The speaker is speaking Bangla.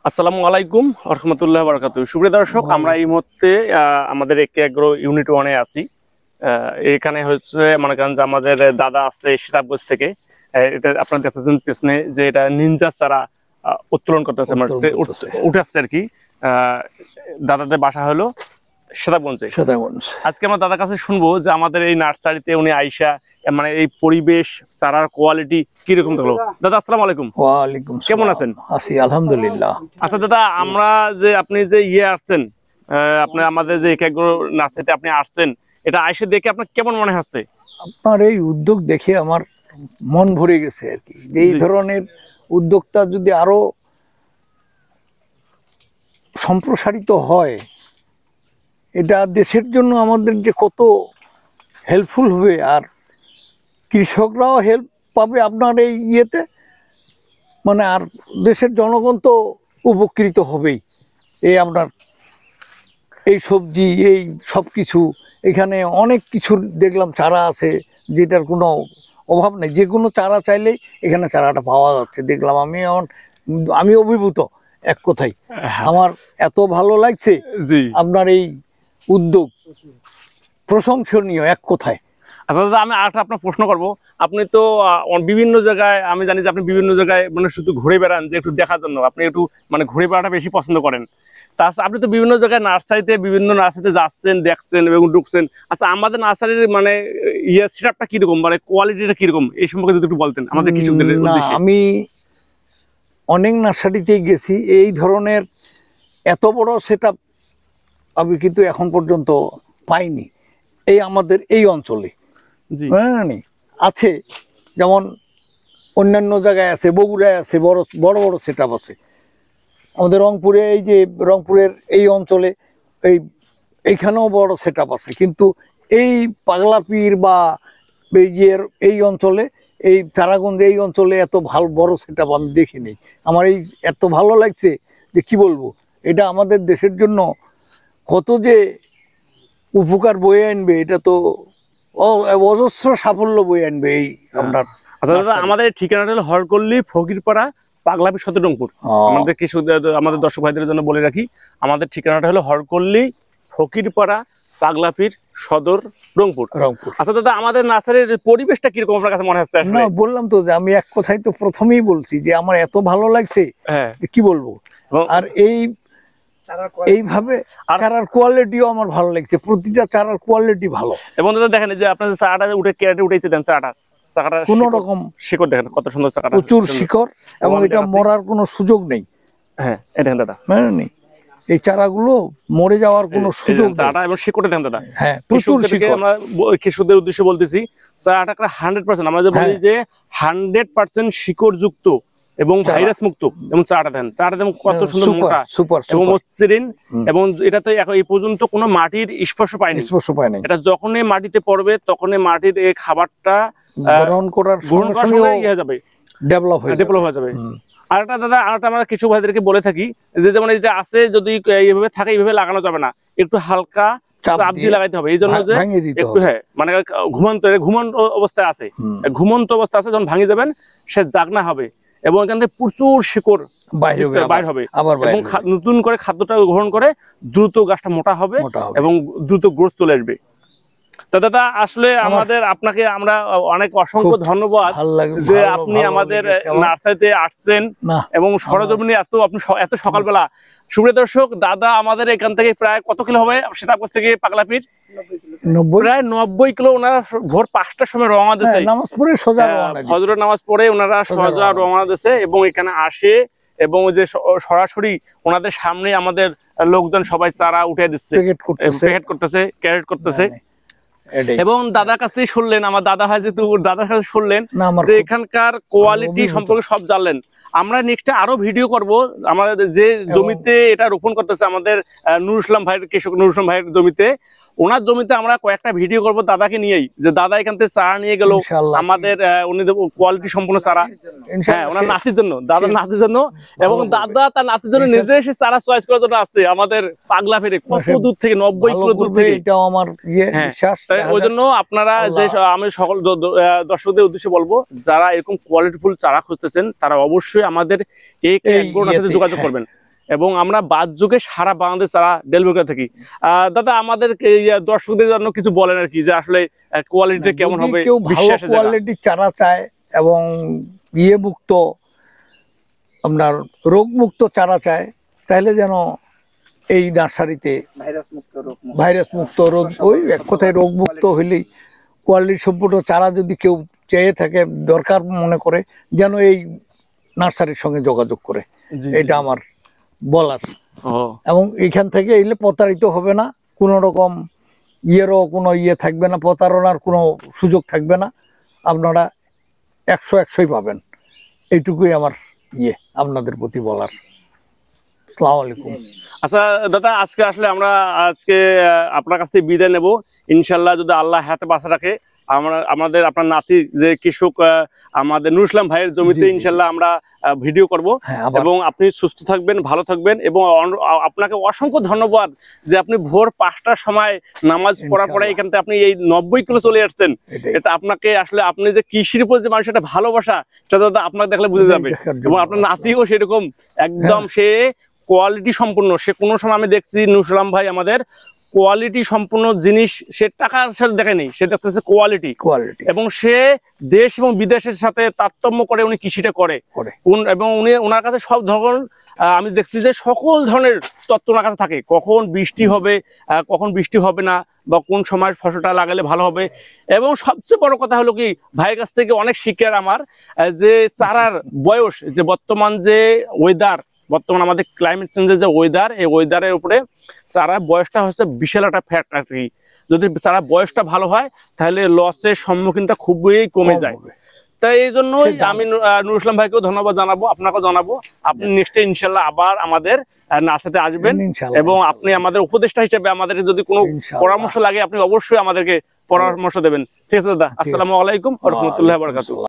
আসসালামু আলাইকুম রহমতুল্লাহ বারাকাতুহু। সুপ্রিয় দর্শক, আমরা এই মুহূর্তে আমাদের একে এগ্রো ইউনিট 1-এ আছি। এখানে হচ্ছে মনে করেন যে আমাদের দাদা আছে সীতাবগঞ্জ থেকে। এটা আপনারা দেখতেছেন পেছনে যে এটা নিনজা চারা উত্তোলন করতেছে, উঠাচ্ছে আর কি। দাদাদের বাসা হলো সীতাবগঞ্জে। আজকে আমরা দাদার কাছে শুনবো যে আমাদের এই নার্সারিতে উনি আইসা মানে এই পরিবেশ, চারার কোয়ালিটি কিরকম থাকলো। দাদা আসসালামু আলাইকুম। ওয়ালাইকুম সালাম। কেমন আছেন? আছি আলহামদুলিল্লাহ। আচ্ছা দাদা, আমরা যে আপনি যে আসছেন, আপনি আমাদের যে এগ্রো নার্সারিতে আপনি আসছেন, এটা আইসে দেখে আপনার কেমন মনে হচ্ছে? আপনার এই উদ্যোগ দেখে আমার মন ভরে গেছে আর কি। যে এই ধরনের উদ্যোক্তা যদি আরো সম্প্রসারিত হয়, এটা দেশের জন্য আমাদের যে কত হেল্পফুল হবে, আর কৃষকরাও হেল্প পাবে আপনার এই ইয়েতে, মানে আর দেশের জনগণ তো উপকৃত হবেই। এই আপনার এই সবজি, এই সব কিছু এখানে অনেক কিছু দেখলাম চারা আছে, যেটার কোনো অভাব নেই। যে কোনো চারা চাইলেই এখানে চারাটা পাওয়া যাচ্ছে দেখলাম। আমি অভিভূত এক কথায়। আমার এত ভালো লাগছে আপনার এই উদ্যোগ, প্রশংসনীয় এক কথায়। আচ্ছা দাদা, আমি আরেকটা আপনার প্রশ্ন করবো। আপনি তো বিভিন্ন জায়গায়, আমি জানি যে আপনি বিভিন্ন জায়গায় মানে শুধু ঘুরে বেড়ান, যে একটু দেখার জন্য আপনি একটু মানে ঘুরে বেড়াটা বেশি পছন্দ করেন। আপনি তো বিভিন্ন জায়গায় বিভিন্ন নার্সারিতে যাচ্ছেন, দেখছেন এবং ঢুকছেন। আচ্ছা, আমাদের নার্সারির মানে সেটআপটা কিরকম, মানে কোয়ালিটিটা কিরকম, এই সম্পর্কে যদি একটু বলতেন আমাদের কৃষকদের উদ্দেশ্যে। আমি অনেক নার্সারিতেই গেছি, এই ধরনের এত বড় সেটআপ আমি কিন্তু এখন পর্যন্ত পাইনি এই আমাদের এই অঞ্চলে। আছে যেমন অন্যান্য জায়গায় আছে, বগুড়ায় আছে, বড় বড় সেটআপ আছে। আমাদের রংপুরে, এই যে রংপুরের এই অঞ্চলে এইখানেও বড় সেটআপ আছে, কিন্তু এই পাগলাপীর বা এই অঞ্চলে, এই তারাগঞ্জ এই অঞ্চলে এত ভালো বড় সেটআপ আমি দেখিনি। আমার এই এত ভালো লাগছে যে কি বলবো। এটা আমাদের দেশের জন্য কত যে উপকার বয়ে আনবে, এটা তো অজস্র সাফল্য বয়ে আনবে এই আপনার। আচ্ছা দাদা, আমাদের ঠিকানাটা হলো হরকল্লি, ফকিরপাড়া, পাগলাপীর, সদর রংপুর। আমাদের আমাদের দর্শক ভাইদের জন্য বলে রাখি, আমাদের ঠিকানাটা হলো হরকল্লি, ফকিরপাড়া, পাগলাপীর, সদর রংপুর। আচ্ছা দাদা, আমাদের নার্সারির পরিবেশটা কিরকম আপনার কাছে মনে হচ্ছে? না, বললাম তো যে আমি এক কথাই তো প্রথমেই বলছি যে আমার এত ভালো লাগছে কি বলবো। আর এইভাবে চারার কোয়ালিটিও আমার ভালো লাগছে, প্রতিটা চারার কোয়ালিটি ভালো। এবং দাদা দেখেন যে আপনার চারাটা উঠে ক্যারেটে উঠেছে দেন, চারাটা কোন রকম শিকড় দেখেন কত সুন্দর, চারাটা প্রচুর শিকড়, এবং এটা মরার কোনো সুযোগ নেই। হ্যাঁ, এটা দাদা নেই, এই চারাগুলো মরে যাওয়ার কোনো সুযোগ নেই। চারাটা এবং শিকড়ে দেন দাদা। হ্যাঁ, প্রচুর শিকড়। আমরা কৃষকদের উদ্দেশ্যে বলতেছি, চারাটা 100%, আমরা যে বলি যে 100% শিকড় যুক্ত এবং ভাইরাস মুক্ত। এবং চারাটা দেন, কত সুন্দর মোটা এবং মসৃণ। এবং এটা তো এই পর্যন্ত কোনো মাটির স্পর্শ পায়নি। এটা যখনই মাটিতে পড়বে তখনই মাটির এই খাবারটা গ্রহণ করার সঙ্গে ইয়ে যাবে, ডেভেলপ হয়ে যাবে। আর একটা দাদা, আমরা কিছু ভাইদেরকে বলে থাকি যে যেমন এটা আছে, যদি এইভাবে থাকে এইভাবে লাগানো যাবে না, একটু হালকা চাপ দিয়ে লাগাইতে হবে। এই জন্য যে একটু মানে ঘুমন্ত অবস্থায় আছে, যখন ভাঙি যাবেন সে জাগনা হবে এবং এখান থেকে প্রচুর শিকড় বাইর হবে এবং নতুন করে খাদ্যটা গ্রহণ করে দ্রুত গাছটা মোটা হবে এবং দ্রুত গ্রোথ চলে আসবে। দাদা আসলে আপনাকে আমরা অনেক অসংখ্য ধন্যবাদ যে আপনি আমাদের নার্সারিতে আসছেন এবং সরজমিনে এত সকালবেলা। সুপ্রিয় দর্শক, দাদা আমাদের এখান থেকে প্রায় কত কিলো হবে সীতাবগঞ্জ থেকে পাগলাপীর? প্রায় 90 কিলো। ওনারা ভোর 5টার সময় রওনা দিয়েছে, ফজরের নামাজ পড়ে ওনারা সোজা রওনা দিয়েছে এবং এখানে আসে এবং যে সরাসরি ওনাদের সামনে আমাদের লোকজন সবাই চারা উঠে দিচ্ছে, প্যাকেট করতেছে, ক্যারেট করতেছে। এবং দাদার কাছ থেকে শুনলেন, আমার দাদা হয় যেহেতু, দাদার কাছে শুনলেন যে এখানকার কোয়ালিটি সম্পর্কে সব জানলেন। আমরা নেক্সটে আরো ভিডিও করব আমাদের যে জমিতে এটা রোপণ করতেছে আমাদের নুরুল ইসলাম ভাইয়ের, কৃষক নুরুল ইসলাম ভাইয়ের জমিতে। ওনার জমিতে আমরা কয়েকটা ভিডিও করব দাদাকে নিয়েই, যে দাদা এখান থেকে চারা নিয়ে গেল আমাদের, উনি কোয়ালিটি সম্পূর্ণ চারা, হ্যাঁ ওনার নাতির জন্য, দাদার নাতির জন্য। এবং দাদা তার নাতির জন্য নিজে এসে চারা চয়েস করার জন্য আসছে আমাদের পাগলাপীরে, কত দূর থেকে, 90 কিলো দূর থেকে। এটাও আমার বিশ্বাস। ওই জন্য আপনারা যে, আমি সকল দর্শকদের উদ্দেশ্যে বলবো, যারা এরকম কোয়ালিটিফুল চারা খুঁজতেছেন তারা অবশ্যই আমাদের এই এগ্রোর সাথে যোগাযোগ করবেন। এবং আমরা বাদ-যোগে সারা বাংলাদেশ চারা ডেলিভারি করে থাকি। দাদা আমাদের দর্শকদের জন্য কিছু বলেন আর কি, যে আসলে কোয়ালিটি কেমন হবে? কেউ ভালো কোয়ালিটির চারা চায় এবং মুক্ত আপনার রোগ মুক্ত চারা চায়, তাহলে যেন এই নার্সারিতে ভাইরাস মুক্ত রোগ, ওই এক কথায় রোগ মুক্ত হইলেই কোয়ালিটি সম্পূর্ণ চারা যদি কেউ চেয়ে থাকে, দরকার মনে করে, যেন এই নার্সারির সঙ্গে যোগাযোগ করে, এটা আমার বলার। এবং এইখান থেকে এলে প্রতারিত হবে না, কোনো রকম কোনো থাকবে না, প্রতারণার কোনো সুযোগ থাকবে না, আপনারা 100-100 পাবেন। এইটুকুই আমার আপনাদের প্রতি বলার। আসসালামু আলাইকুম। আচ্ছা দাদা, আজকে আসলে আমরা আপনার কাছ থেকে বিদায় নেব ইনশাল্লাহ, যদি আল্লাহ হাতে বাঁচা রাখে। আমাদের আপনার নাতি যে কৃষক আমাদের নুরুল ইসলাম ভাইয়ের জমিতে ইনশাল্লাহ আমরা ভিডিও করব, এবং আপনি সুস্থ থাকবেন, ভালো থাকবেন, এবং আপনাকে অসংখ্য ধন্যবাদ যে আপনি ভোর 5টার সময় নামাজ পড়ার পরে এখান থেকে আপনি এই 90 কিলো চলে আসছেন। এটা আপনাকে আসলে, আপনি যে কৃষির উপর যে মানুষের একটা ভালোবাসা, সেটা দাদা আপনাকে দেখলে বুঝে যাবে। এবং আপনার নাতিও সেরকম একদম, সে কোয়ালিটি সম্পূর্ণ, সে কোনো সময় আমি দেখছি নুরুল ইসলাম ভাই আমাদের কোয়ালিটি সম্পূর্ণ জিনিস, সে টাকার সাথে দেখেনি, সে দেখতেছে কোয়ালিটি। এবং সে দেশ এবং বিদেশের সাথে তারতম্য করে উনি কৃষিটা করে, এবং উনি ওনার কাছে সব ধরনের, আমি দেখছি যে সকল ধরনের তত্ত্ব ওনার কাছে থাকে, কখন বৃষ্টি হবে, কখন বৃষ্টি হবে না, বা কোন সময় ফসলটা লাগালে ভালো হবে। এবং সবচেয়ে বড় কথা হলো কি, ভাইয়ের কাছ থেকে অনেক শিক্ষার আমার, যে চারার বয়স, যে বর্তমান যে ওয়েদার, বর্তমান আমাদের ক্লাইমেট চেঞ্জের যে ওয়েদার, এই ওয়েদারের উপরে চারা বয়সটা হচ্ছে বিশাল একটা ফ্যাক্টর। যদি চারা বয়সটা ভালো হয়, তাহলে লসের সম্মুখীনটা খুবই কমে যায়। তাই এই জন্যই আমি নুরুল ইসলাম ভাইকেও ধন্যবাদ জানাবো, আপনাকেও জানাবো। আপনি নেক্সট ইনশাল্লাহ আবার আমাদের নার্সারিতে আসবেন, এবং আপনি আমাদের উপদেষ্টা হিসেবে আমাদেরকে যদি কোনো পরামর্শ লাগে, আপনি অবশ্যই আমাদেরকে পরামর্শ দেবেন। ঠিক আছে দাদা, আসসালামু আলাইকুম ওয়া রাহমাতুল্লাহি ওয়া বারাকাতুহু।